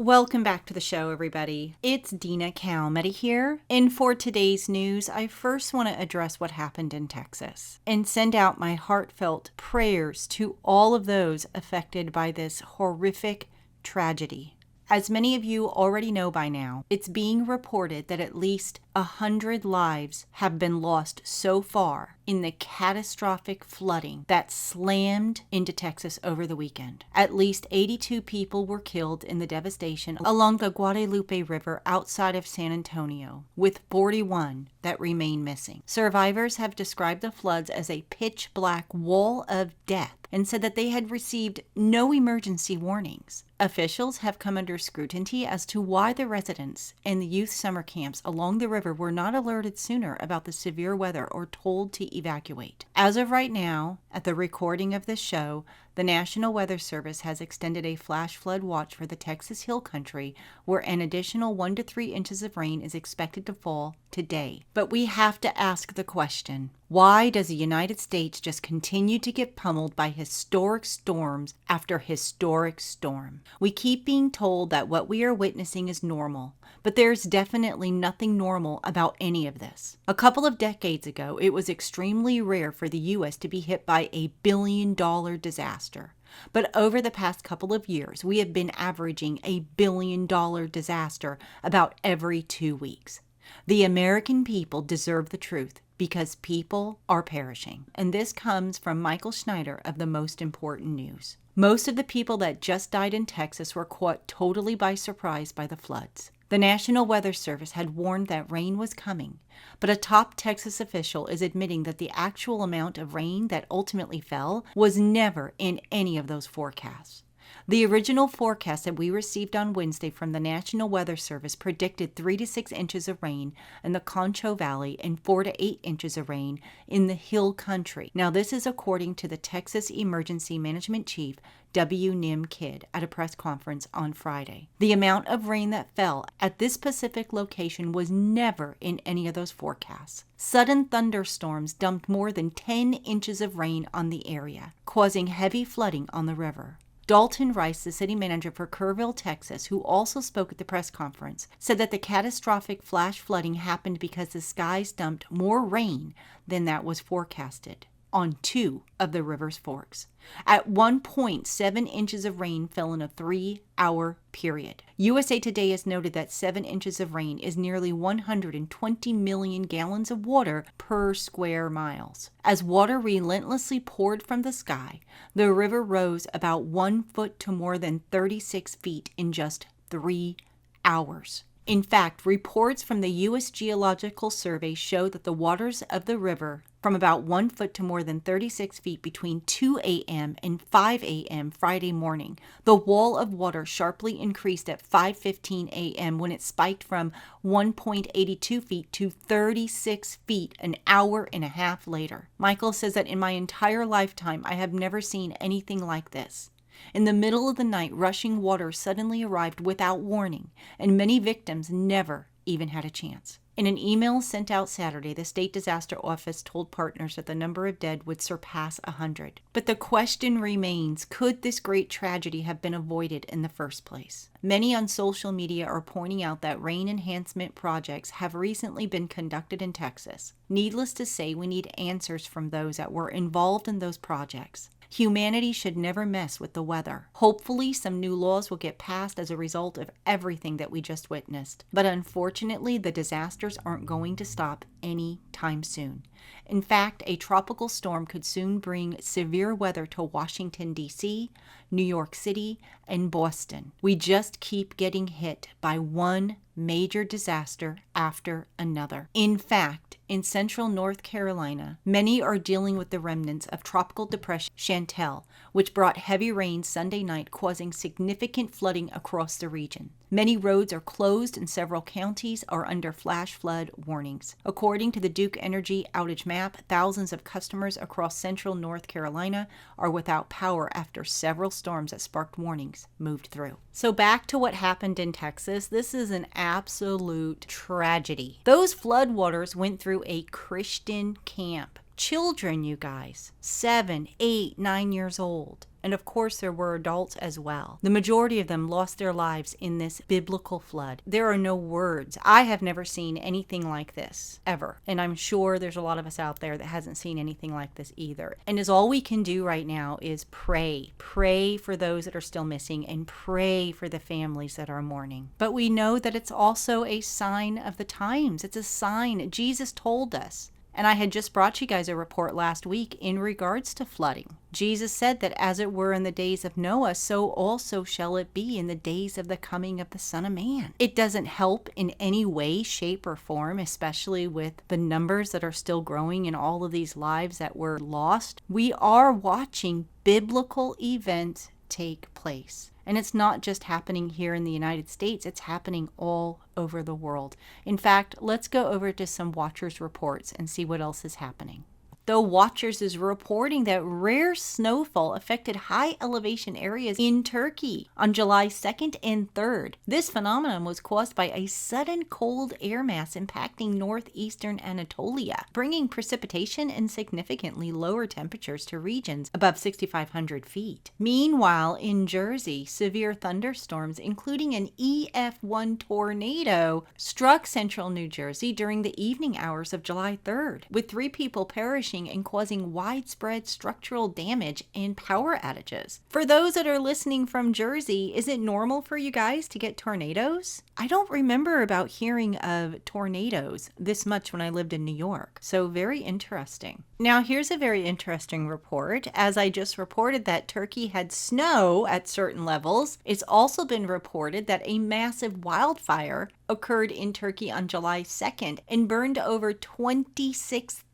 Welcome back to the show, everybody. It's DinaKalmeta here. And for today's news, I first want to address what happened in Texas and send out my heartfelt prayers to all of those affected by this horrific tragedy. As many of you already know by now, it's being reported that at least 100 lives have been lost so far in the catastrophic flooding that slammed into Texas over the weekend. At least 82 people were killed in the devastation along the Guadalupe River outside of San Antonio, with 41 that remain missing. Survivors have described the floods as a pitch-black wall of death and said that they had received no emergency warnings. Officials have come under scrutiny as to why the residents and the youth summer camps along the river were not alerted sooner about the severe weather or told to evacuate. As of right now, at the recording of this show, the National Weather Service has extended a flash flood watch for the Texas Hill Country, where an additional 1 to 3 inches of rain is expected to fall today. But we have to ask the question, why does the United States just continue to get pummeled by historic storms after historic storm? We keep being told that what we are witnessing is normal, but there's definitely nothing normal about any of this. A couple of decades ago, it was extremely rare for the U.S. to be hit by a billion-dollar disaster. But over the past couple of years, we have been averaging a billion-dollar disaster about every 2 weeks. The American people deserve the truth because people are perishing. And this comes from Michael Schneider of the Most Important News. Most of the people that just died in Texas were caught totally by surprise by the floods. The National Weather Service had warned that rain was coming, but a top Texas official is admitting that the actual amount of rain that ultimately fell was never in any of those forecasts. The original forecast that we received on Wednesday from the National Weather Service predicted 3 to 6 inches of rain in the Concho Valley and 4 to 8 inches of rain in the Hill Country. Now, this is according to the Texas Emergency Management Chief, W. Nim Kidd, at a press conference on Friday. The amount of rain that fell at this specific location was never in any of those forecasts. Sudden thunderstorms dumped more than 10 inches of rain on the area, causing heavy flooding on the river. Dalton Rice, the city manager for Kerrville, Texas, who also spoke at the press conference, said that the catastrophic flash flooding happened because the skies dumped more rain than that was forecasted on 2 of the river's forks. At one point, 7 inches of rain fell in a 3-hour period. USA Today has noted that 7 inches of rain is nearly 120 million gallons of water per square miles. As water relentlessly poured from the sky, the river rose about 1 foot to more than 36 feet in just 3 hours. In fact, reports from the U.S. Geological Survey show that the waters of the river from about 1 foot to more than 36 feet between 2 a.m. and 5 a.m. Friday morning. The wall of water sharply increased at 5:15 a.m. when it spiked from 1.82 feet to 36 feet an hour and a half later. Michael says that in my entire lifetime, I have never seen anything like this. In the middle of the night, rushing water suddenly arrived without warning, and many victims never even had a chance. In an email sent out Saturday, the State Disaster Office told partners that the number of dead would surpass 100. But the question remains, could this great tragedy have been avoided in the first place? Many on social media are pointing out that rain enhancement projects have recently been conducted in Texas. Needless to say, we need answers from those that were involved in those projects. Humanity should never mess with the weather. Hopefully, some new laws will get passed as a result of everything that we just witnessed. But unfortunately, the disasters aren't going to stop anytime soon. In fact, a tropical storm could soon bring severe weather to Washington, D.C., New York City, and Boston. We just keep getting hit by one major disaster after another. In fact, in central North Carolina, many are dealing with the remnants of Tropical Depression Chantal, which brought heavy rain Sunday night, causing significant flooding across the region. Many roads are closed and several counties are under flash flood warnings. According to the Duke Energy outage map, thousands of customers across central North Carolina are without power after several storms that sparked warnings moved through. So back to what happened in Texas, this is an absolute tragedy. Those floodwaters went through a Christian camp. Children, you guys, 7, 8, 9 years old. And of course, there were adults as well. The majority of them lost their lives in this biblical flood. There are no words. I have never seen anything like this, ever. And I'm sure there's a lot of us out there that hasn't seen anything like this either. And as all we can do right now is pray. Pray for those that are still missing and pray for the families that are mourning. But we know that it's also a sign of the times. It's a sign. Jesus told us. And I had just brought you guys a report last week in regards to flooding. Jesus said that as it were in the days of Noah, so also shall it be in the days of the coming of the Son of Man. It doesn't help in any way, shape, or form, especially with the numbers that are still growing and all of these lives that were lost. We are watching biblical events take place. And it's not just happening here in the United States, it's happening all over the world. In fact, let's go over to some Watchers reports and see what else is happening. Though Watchers is reporting that rare snowfall affected high elevation areas in Turkey on July 2nd and 3rd. This phenomenon was caused by a sudden cold air mass impacting northeastern Anatolia, bringing precipitation and significantly lower temperatures to regions above 6,500 feet. Meanwhile, in Jersey, severe thunderstorms, including an EF1 tornado, struck central New Jersey during the evening hours of July 3rd, with 3 people perishing and causing widespread structural damage and power outages. For those that are listening from Jersey, is it normal for you guys to get tornadoes? I don't remember about hearing of tornadoes this much when I lived in New York. So very interesting. Now here's a very interesting report. As I just reported that Turkey had snow at certain levels, it's also been reported that a massive wildfire occurred in Turkey on July 2nd and burned over 26,000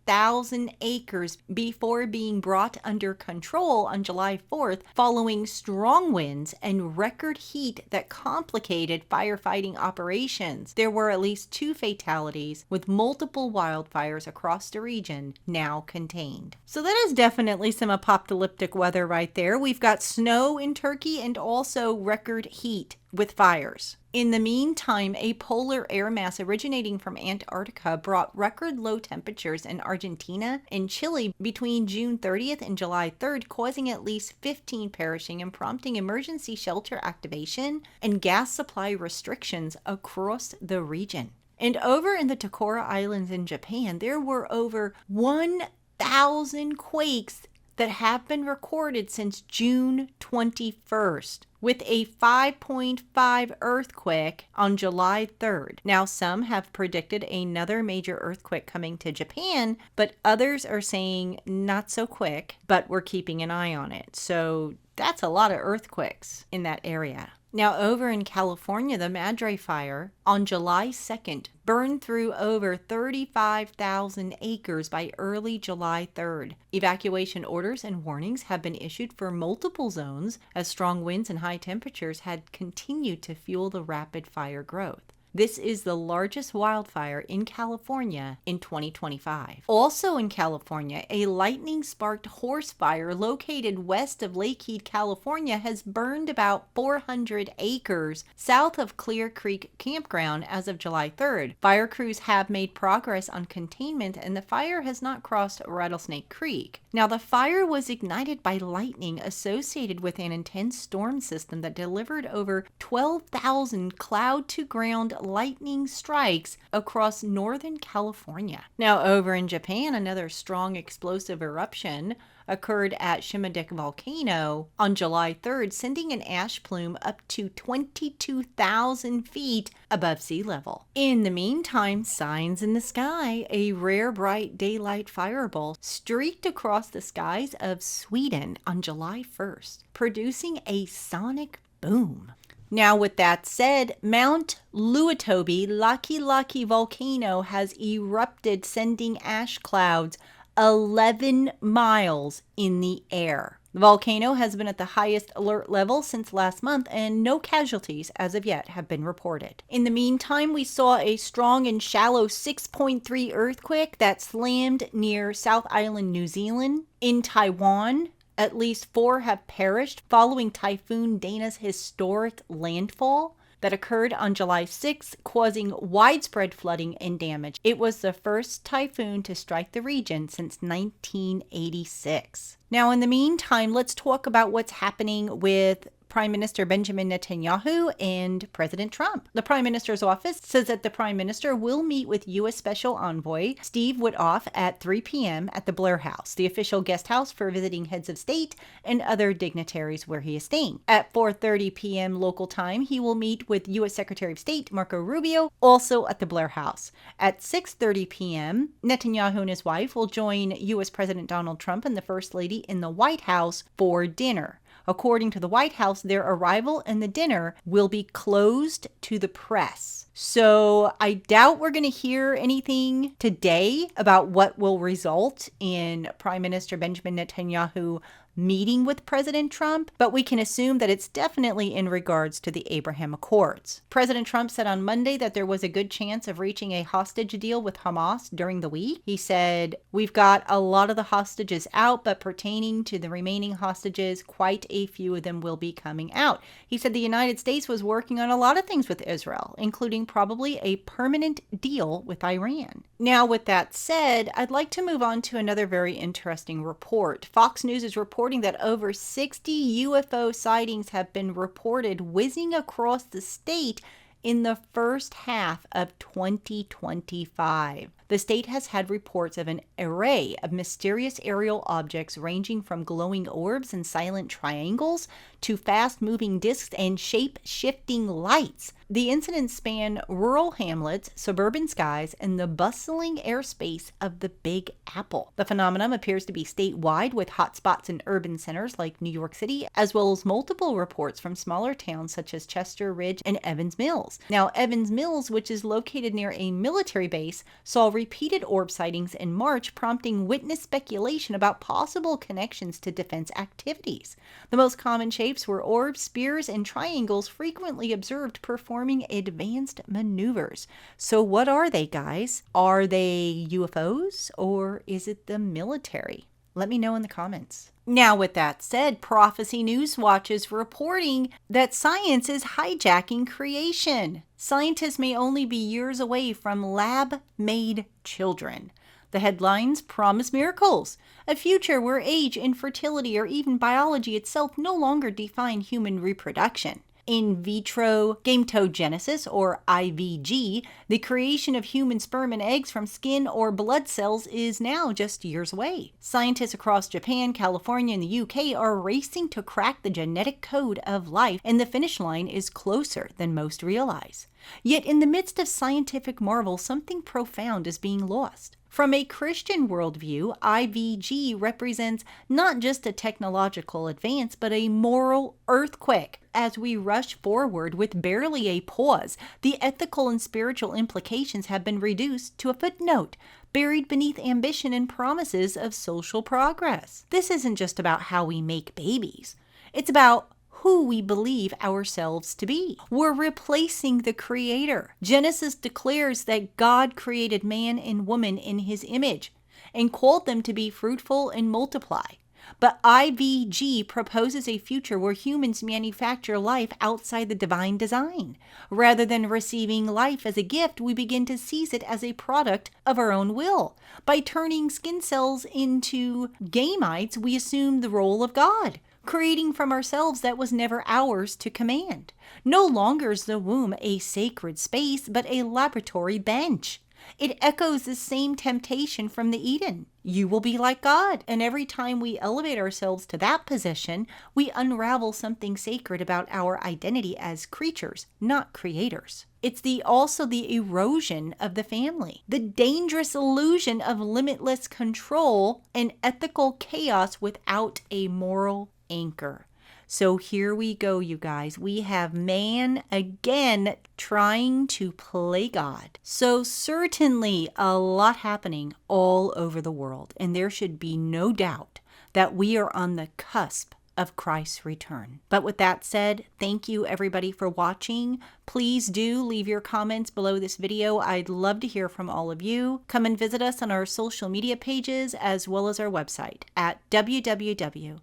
acres before being brought under control on July 4th following strong winds and record heat that complicated firefighting operations. There were at least 2 fatalities, with multiple wildfires across the region now contained. So that is definitely some apocalyptic weather right there. We've got snow in Turkey and also record heat with fires. In the meantime, a polar air mass originating from Antarctica brought record low temperatures in Argentina and Chile between June 30th and July 3rd, causing at least 15 perishing and prompting emergency shelter activation and gas supply restrictions across the region. And over in the Tokara Islands in Japan, there were over 1,000 quakes that have been recorded since June 21st, with a 5.5 earthquake on July 3rd. Now, some have predicted another major earthquake coming to Japan, but others are saying not so quick, but we're keeping an eye on it. So that's a lot of earthquakes in that area. Now, over in California, the Madre Fire on July 2nd burned through over 35,000 acres by early July 3rd. Evacuation orders and warnings have been issued for multiple zones as strong winds and high temperatures had continued to fuel the rapid fire growth. This is the largest wildfire in California in 2025. Also in California, a lightning-sparked horse fire located west of Lakehead, California has burned about 400 acres south of Clear Creek Campground as of July 3rd. Fire crews have made progress on containment and the fire has not crossed Rattlesnake Creek. Now, the fire was ignited by lightning associated with an intense storm system that delivered over 12,000 cloud-to-ground lightning strikes across Northern California. Now, over in Japan, another strong explosive eruption occurred at Shinmoedake volcano on July 3rd, sending an ash plume up to 22,000 feet above sea level. In the meantime, signs in the sky, a rare bright daylight fireball streaked across the skies of Sweden on July 1st, producing a sonic boom. Now, with that said, Mount Luotobi Laki volcano has erupted, sending ash clouds 11 miles in the air. The volcano has been at the highest alert level since last month, and no casualties as of yet have been reported. In the meantime, we saw a strong and shallow 6.3 earthquake that slammed near South Island, New Zealand. In Taiwan, at least 4 have perished following Typhoon Dana's historic landfall. that occurred on July 6th, causing widespread flooding and damage. It was the first typhoon to strike the region since 1986. Now, in the meantime, let's talk about what's happening with Prime Minister Benjamin Netanyahu and President Trump. The Prime Minister's office says that the Prime Minister will meet with U.S. Special Envoy Steve Witkoff at 3 p.m. at the Blair House, the official guest house for visiting heads of state and other dignitaries where he is staying. At 4:30 p.m. local time, he will meet with U.S. Secretary of State Marco Rubio, also at the Blair House. At 6:30 p.m., Netanyahu and his wife will join U.S. President Donald Trump and the First Lady in the White House for dinner. According to the White House, their arrival and the dinner will be closed to the press. So I doubt we're going to hear anything today about what will result in Prime Minister Benjamin Netanyahu meeting with President Trump, but we can assume that it's definitely in regards to the Abraham Accords. President Trump said on Monday that there was a good chance of reaching a hostage deal with Hamas during the week. He said, "We've got a lot of the hostages out, but pertaining to the remaining hostages, quite a few of them will be coming out." He said the United States was working on a lot of things with Israel, including probably a permanent deal with Iran. Now, with that said, I'd like to move on to another very interesting report. Fox News is reporting that over 60 UFO sightings have been reported whizzing across the state in the first half of 2025. The state has had reports of an array of mysterious aerial objects ranging from glowing orbs and silent triangles to fast-moving disks and shape-shifting lights. The incidents span rural hamlets, suburban skies, and the bustling airspace of the Big Apple. The phenomenon appears to be statewide, with hotspots in urban centers like New York City, as well as multiple reports from smaller towns such as Chester Ridge and Evans Mills. Now, Evans Mills, which is located near a military base, saw repeated orb sightings in March, prompting witness speculation about possible connections to defense activities. The most common shapes were orbs, spears, and triangles frequently observed performing advanced maneuvers. So what are they, guys? Are they UFOs or is it the military? Let me know in the comments. Now, with that said, Prophecy Newswatch is reporting that science is hijacking creation. Scientists may only be years away from lab-made children. The headlines promise miracles, a future where age, infertility, or even biology itself no longer define human reproduction. In vitro gametogenesis, or IVG, the creation of human sperm and eggs from skin or blood cells, is now just years away. Scientists across Japan, California, and the UK are racing to crack the genetic code of life, and the finish line is closer than most realize. Yet in the midst of scientific marvel, something profound is being lost. From a Christian worldview, IVG represents not just a technological advance, but a moral earthquake. As we rush forward with barely a pause, the ethical and spiritual implications have been reduced to a footnote, buried beneath ambition and promises of social progress. This isn't just about how we make babies. It's about who we believe ourselves to be. We're replacing the Creator. Genesis declares that God created man and woman in His image and called them to be fruitful and multiply. But IVG proposes a future where humans manufacture life outside the divine design. Rather than receiving life as a gift, we begin to seize it as a product of our own will. By turning skin cells into gametes, we assume the role of God, creating from ourselves that was never ours to command. No longer is the womb a sacred space, but a laboratory bench. It echoes the same temptation from the Eden. You will be like God. And every time we elevate ourselves to that position, we unravel something sacred about our identity as creatures, not creators. It's also the erosion of the family, the dangerous illusion of limitless control and ethical chaos without a moral anchor. So here we go, you guys. We have man again trying to play God. So certainly a lot happening all over the world, and there should be no doubt that we are on the cusp of Christ's return. But with that said, thank you everybody for watching. Please do leave your comments below this video. I'd love to hear from all of you. Come and visit us on our social media pages as well as our website at www.cww7news.com.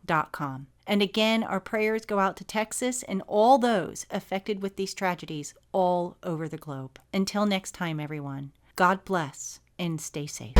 cash.app.com. And again, our prayers go out to Texas and all those affected with these tragedies all over the globe. Until next time, everyone, God bless and stay safe.